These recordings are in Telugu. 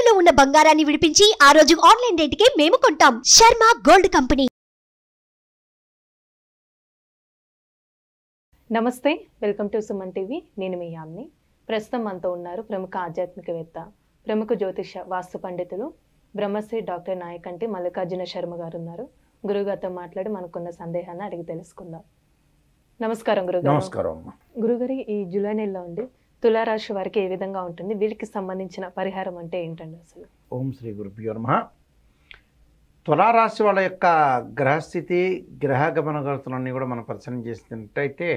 తాకట్టులో ఉన్న బంగారాన్ని విడిపించి ఆ రోజు ఆన్లైన్ రేటుకే మేము కొంటాం. Sharma gold company. నమస్తే, వెల్కమ్ టు సుమన్ టీవీ. నేను మీ యామ్ని. ప్రస్తుతం మనతో ఉన్నారు ప్రముఖ ఆధ్యాత్మికవేత్త, ప్రముఖ జ్యోతిష వాస్తు పండితులు బ్రహ్మశ్రీ డాక్టర్ నాయకంటి మల్లికార్జున శర్మ గారు ఉన్నారు. గురుగారితో మాట్లాడి మనకున్న సందేహాన్ని అడిగి తెలుసుకుందాం. నమస్కారం గురుగారు. నమస్కారం. గురుగారి, ఈ జూలై నెలలో ఉండి తులారాశి వారికి ఏ విధంగా ఉంటుంది? వీరికి సంబంధించిన పరిహారం అంటే ఏంటండి అసలు? ఓం శ్రీ గురుభ్యో నమః. తులారాశి వాళ్ళ యొక్క గ్రహస్థితి, గ్రహ గమనగతులన్నీ కూడా మనం పరిశీలన చేసినట్టయితే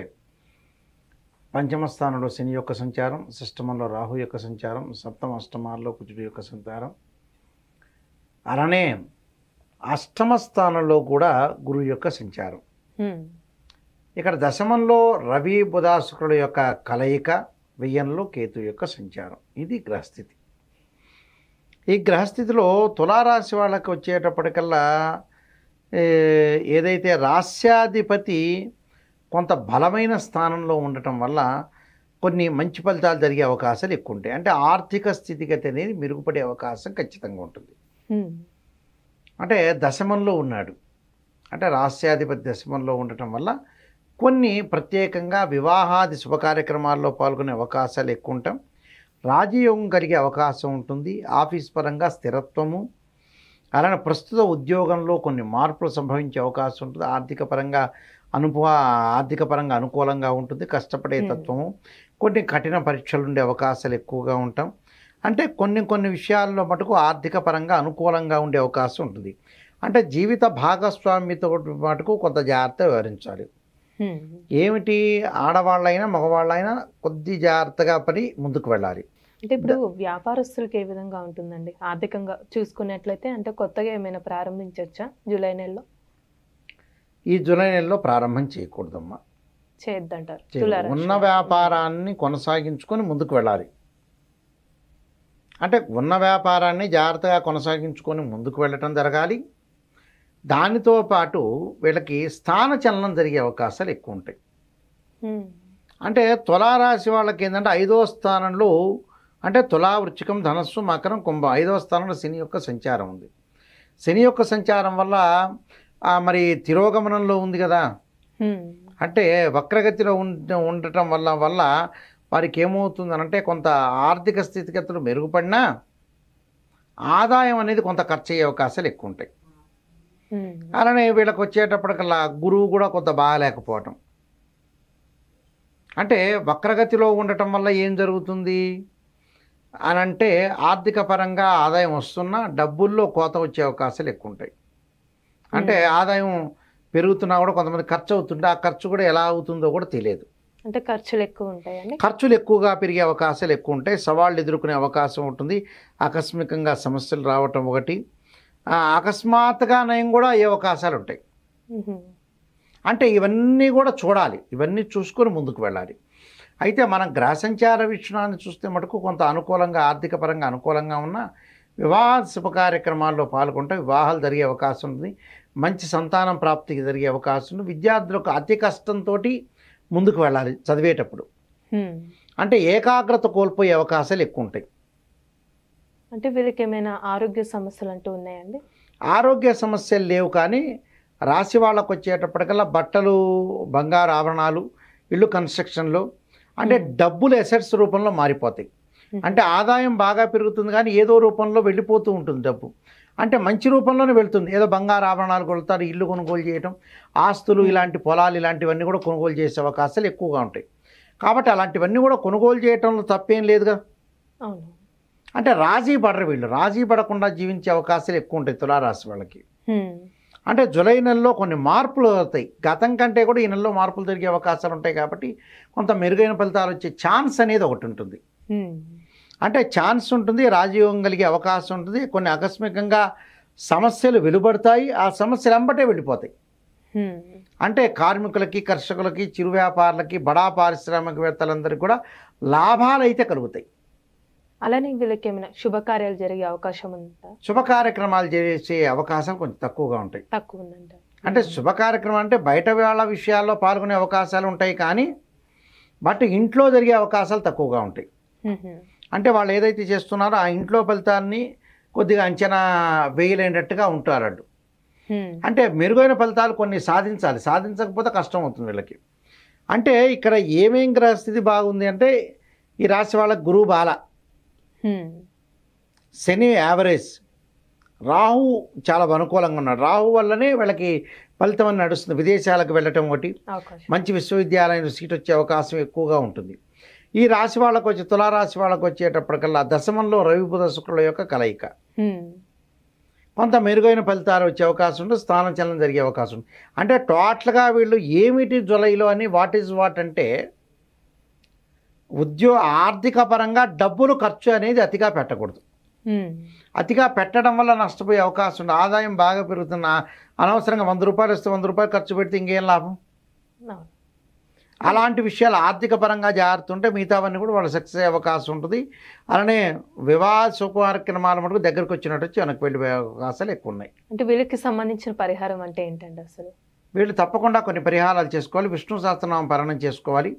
పంచమ స్థానంలో శని యొక్క సంచారం, షష్టమంలో రాహు యొక్క సంచారం, సప్తమ అష్టమాల్లో కుజుడు యొక్క సంచారం, అలానే అష్టమ స్థానంలో కూడా గురువు యొక్క సంచారం. ఇక్కడ దశమంలో రవి బుధ శుక్రుల యొక్క కలయిక, వ్యయంలో కేతు యొక్క సంచారం. ఇది గ్రహస్థితి. ఈ గ్రహస్థితిలో తులారాశి వాళ్ళకి వచ్చేటప్పటికల్లా ఏదైతే రాస్యాధిపతి కొంత బలమైన స్థానంలో ఉండటం వల్ల కొన్ని మంచి ఫలితాలు జరిగే అవకాశాలు ఎక్కువ ఉంటాయి. అంటే ఆర్థిక స్థితిగతి అనేది మెరుగుపడే అవకాశం ఖచ్చితంగా ఉంటుంది. అంటే దశమంలో ఉన్నాడు, అంటే రాస్యాధిపతి దశమంలో ఉండటం వల్ల కొన్ని ప్రత్యేకంగా వివాహాది శుభ కార్యక్రమాల్లో పాల్గొనే అవకాశాలు ఎక్కువ ఉంటాం. రాజయోగం కలిగే అవకాశం ఉంటుంది. ఆఫీస్ పరంగా స్థిరత్వము, అలానే ప్రస్తుత ఉద్యోగంలో కొన్ని మార్పులు సంభవించే అవకాశం ఉంటుంది. ఆర్థిక పరంగా అనుకూలంగా ఉంటుంది. కష్టపడే తత్వము, కొన్ని కఠిన పరీక్షలు ఉండే అవకాశాలు ఎక్కువగా ఉంటాం. అంటే కొన్ని విషయాల్లో మటుకు ఆర్థిక పరంగా అనుకూలంగా ఉండే అవకాశం ఉంటుంది. అంటే జీవిత భాగస్వామితో మటుకు కొంత జాగ్రత్త వ్యవహరించాలి. ఏమిటి, ఆడవాళ్ళైనా మగవాళ్ళైనా కొద్ది జాగ్రత్తగా పడి ముందుకు వెళ్ళాలి. అంటే ఇప్పుడు వ్యాపారస్తులకు ఏ విధంగా ఉంటుందండి ఆర్థికంగా చూసుకున్నట్లయితే? అంటే కొత్తగా ఏమైనా ప్రారంభించవచ్చా జూలై నెలలో? ఈ జూలై నెలలో ప్రారంభం చేయకూడదమ్మా, చేయొద్దంటారు. ఉన్న వ్యాపారాన్ని కొనసాగించుకొని ముందుకు వెళ్ళాలి. అంటే ఉన్న వ్యాపారాన్ని జాగ్రత్తగా కొనసాగించుకొని ముందుకు వెళ్ళటం జరగాలి. దానితో పాటు వీళ్ళకి స్థానచలనం జరిగే అవకాశాలు ఎక్కువ ఉంటాయి. అంటే తులారాశి వాళ్ళకి ఏంటంటే 5వ స్థానంలో, అంటే తులా, వృశ్చికం, ధనస్సు, మకరం, కుంభం 5వ స్థానంలో శని యొక్క సంచారం ఉంది. శని యొక్క సంచారం వల్ల మరి తిరోగమనంలో ఉంది కదా, అంటే వక్రగతిలో ఉండటం వల్ల వారికి ఏమవుతుందనంటే కొంత ఆర్థిక స్థితిగతులు మెరుగుపడినా ఆదాయం అనేది కొంత ఖర్చు అయ్యే అవకాశాలు ఎక్కువ ఉంటాయి. అలానే వీళ్ళకి వచ్చేటప్పటికల్లా గురువు కూడా కొంత బాగాలేకపోవటం, అంటే వక్రగతిలో ఉండటం వల్ల ఏం జరుగుతుంది అని అంటే ఆర్థిక పరంగా ఆదాయం వస్తున్నా డబ్బుల్లో కోత వచ్చే అవకాశాలు ఎక్కువ ఉంటాయి. అంటే ఆదాయం పెరుగుతున్నా కూడా కొంతమంది ఖర్చు అవుతుంటే ఆ ఖర్చు కూడా ఎలా అవుతుందో కూడా తెలియదు. అంటే ఖర్చులు ఎక్కువ ఉంటాయండి. ఖర్చులు ఎక్కువగా పెరిగే అవకాశాలు ఎక్కువ ఉంటాయి. సవాళ్ళు ఎదుర్కొనే అవకాశం ఉంటుంది. ఆకస్మికంగా సమస్యలు రావటం ఒకటి, అకస్మాత్తుగా నయం కూడా అయ్యే అవకాశాలు ఉంటాయి. అంటే ఇవన్నీ కూడా చూడాలి, ఇవన్నీ చూసుకొని ముందుకు వెళ్ళాలి. అయితే మనం గ్రహ సంచార విషయాన్ని చూస్తే మటుకు కొంత అనుకూలంగా, ఆర్థిక పరంగా అనుకూలంగా ఉన్న వివాహ శుభ కార్యక్రమాల్లో పాల్గొంటే వివాహాలు జరిగే అవకాశం ఉంది. మంచి సంతానం ప్రాప్తికి జరిగే అవకాశం ఉంది. విద్యార్థులకు అతి కష్టంతో ముందుకు వెళ్ళాలి చదివేటప్పుడు. అంటే ఏకాగ్రత కోల్పోయే అవకాశాలు ఎక్కువ ఉంటాయి. అంటే వీళ్ళకి ఏమైనా ఆరోగ్య సమస్యలు అంటూ ఉన్నాయండి? ఆరోగ్య సమస్యలు లేవు, కానీ రాశి వాళ్ళకు వచ్చేటప్పటికల్లా బట్టలు, బంగారు ఆభరణాలు, ఇల్లు కన్స్ట్రక్షన్లో అంటే డబ్బులు ఎసెట్స్ రూపంలో మారిపోతాయి. అంటే ఆదాయం బాగా పెరుగుతుంది కానీ ఏదో రూపంలో వెళ్ళిపోతూ ఉంటుంది డబ్బు. అంటే మంచి రూపంలోనే వెళ్తుంది. ఏదో బంగారు ఆభరణాలు కొలుతారు, ఇల్లు కొనుగోలు చేయటం, ఆస్తులు, ఇలాంటి పొలాలు ఇలాంటివన్నీ కూడా కొనుగోలు చేసే అవకాశాలు ఎక్కువగా ఉంటాయి. కాబట్టి అలాంటివన్నీ కూడా కొనుగోలు చేయటంలో తప్పేం లేదుగా. అవును. అంటే రాజీ పడరు వీళ్ళు, రాజీ పడకుండా జీవించే అవకాశాలు ఎక్కువ ఉంటాయి తులారాశి వాళ్ళకి. అంటే జూలై నెలలో కొన్ని మార్పులు అవుతాయి. గతం కంటే కూడా ఈ నెలలో మార్పులు జరిగే అవకాశాలు ఉంటాయి. కాబట్టి కొంత మెరుగైన ఫలితాలు వచ్చే ఛాన్స్ అనేది ఒకటి ఉంటుంది. అంటే ఛాన్స్ ఉంటుంది, రాజయోగం కలిగే అవకాశం ఉంటుంది. కొన్ని ఆకస్మికంగా సమస్యలు వెలువడతాయి, ఆ సమస్యలు వెంబటే వెళ్ళిపోతాయి. అంటే కార్మికులకి, కర్షకులకి, చిరు వ్యాపారులకి, బడా పారిశ్రామికవేత్తలందరికీ కూడా లాభాలు అయితే కలుగుతాయి. అలానే వీళ్ళకి ఏమైనా శుభకార్యాలు జరిగే అవకాశం ఉందా? శుభ కార్యక్రమాలు చేసే అవకాశం కొంచెం తక్కువగా ఉంటాయి. తక్కువ ఉందంట. అంటే శుభ కార్యక్రమం అంటే బయట వాళ్ళ విషయాల్లో పాల్గొనే అవకాశాలు ఉంటాయి, కానీ బట్ ఇంట్లో జరిగే అవకాశాలు తక్కువగా ఉంటాయి. అంటే వాళ్ళు ఏదైతే చేస్తున్నారో ఆ ఇంట్లో ఫలితాన్ని కొద్దిగా అంచనా వేయలేనట్టుగా ఉంటారు వాళ్ళు. అంటే మెరుగైన ఫలితాలు కొన్ని సాధించాలి, సాధించకపోతే కష్టం అవుతుంది వీళ్ళకి. అంటే ఇక్కడ ఏమేం గ్రహస్థితి బాగుంది అంటే ఈ రాశి వాళ్ళకి గురువు బాల, శని యావరేజ్, రాహు చాలా అనుకూలంగా ఉన్నాడు. రాహు వల్లనే వీళ్ళకి ఫలితం అని నడుస్తుంది. విదేశాలకు వెళ్ళటం ఒకటి, మంచి విశ్వవిద్యాలయం సీట్ వచ్చే అవకాశం ఎక్కువగా ఉంటుంది. ఈ రాశి వాళ్ళకు వచ్చి తులారాశి వాళ్ళకు వచ్చేటప్పటికల్లా దశమంలో రవి బుధ శుక్రుల యొక్క కలయిక, కొంత మెరుగైన ఫలితాలు వచ్చే అవకాశం ఉంటుంది, స్థానం చలనం జరిగే అవకాశం ఉంది. అంటే టోటల్గా వీళ్ళు ఏమిటి జులైలో అని వాట్ ఈజ్ వాట్ అంటే ఆర్థిక పరంగా డబ్బులు ఖర్చు అనేది అతిగా పెట్టకూడదు. అతిగా పెట్టడం వల్ల నష్టపోయే అవకాశం ఉంది. ఆదాయం బాగా పెరుగుతున్న అనవసరంగా 100 రూపాయలు వస్తే 100 రూపాయలు ఖర్చు పెడితే ఇంకేం లాభం? అలాంటి విషయాలు ఆర్థిక పరంగా జాగ్రత్త ఉంటే మిగతావన్నీ కూడా వాళ్ళు సక్సెస్ అయ్యే అవకాశం ఉంటుంది. అలానే వివాహ శుభ కార్యక్రమాల మటుకు దగ్గరకు వచ్చినట్టు వచ్చి వెనక్కి వెళ్ళిపోయే అవకాశాలు ఎక్కువ ఉన్నాయి. అంటే వీళ్ళకి సంబంధించిన పరిహారం అంటే ఏంటండి అసలు? వీళ్ళు తప్పకుండా కొన్ని పరిహారాలు చేసుకోవాలి. విష్ణు సహస్రనామ పారాయణం చేసుకోవాలి.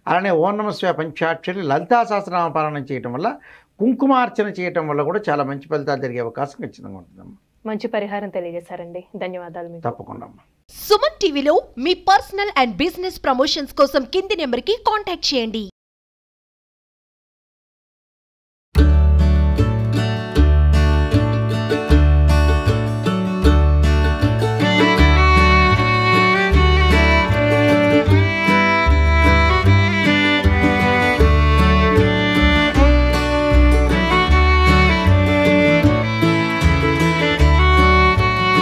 అలానే ఓం నమః శివాయ పంచాక్షరి లలితా సహస్రనామ పారాయణం చేయటం వల్ల, కుంకుమార్చన చేయటం వల్ల కూడా చాలా మంచి ఫలితాలు జరిగే అవకాశం ఖచ్చితంగా ఉంటుందమ్మా. మంచి పరిహారం తెలియజేశారండి, ధన్యవాదాలు మీకు. తప్పకుండా అమ్మా. సుమన్ టీవీలో మీ పర్సనల్ అండ్ బిజినెస్ ప్రమోషన్స్ కోసం కింది నెంబర్కి కాంటాక్ట్ చేయండి.